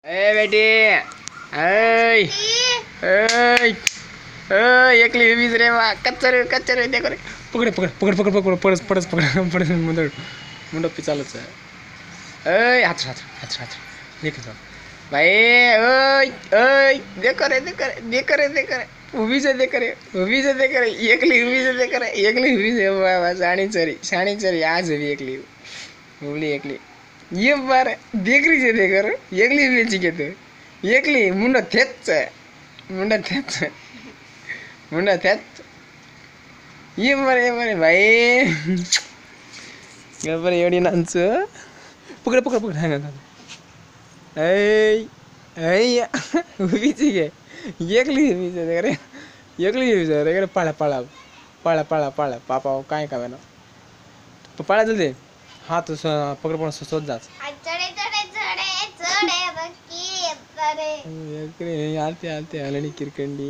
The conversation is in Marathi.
ए बेटी ऐ ऐ ऐ एकली वीज रे वा कच्चर कच्चर देखो रे पकड़ पकड़ पकड़ पकड़ पकड़ पड़स पड़स पकड़ पड़स मुंडो पिचालच ऐ हाथ हाथ हाथ हाथ देख तो भाई ओय ओय देखो रे देखो रे देखो रे देखो रे उभी से देखो रे उभी से देखो रे एकली उभी से देखो रे एकली उभी से वा साणी चरी आज भी एकली उबली एकली ये बार देख रही से देखो रे एकली बेची के तो एकली मुंडो थेच मुंडा थेच मुंडा थेच ये बारे भाई गबर एवढी नांच पकड पकड पकड हांगा ऐ ऐ उभीच घे एकली उभीच देख रे एकली उभीच रे पाळा पाळा पाळा पाळा पाळा पापा काय का ना पाळा जल्दी हाथ पकड पण सोच जाच चढे चढे चढे चढे बक्की रे एकरे आलते आलते आलणी किरकंडी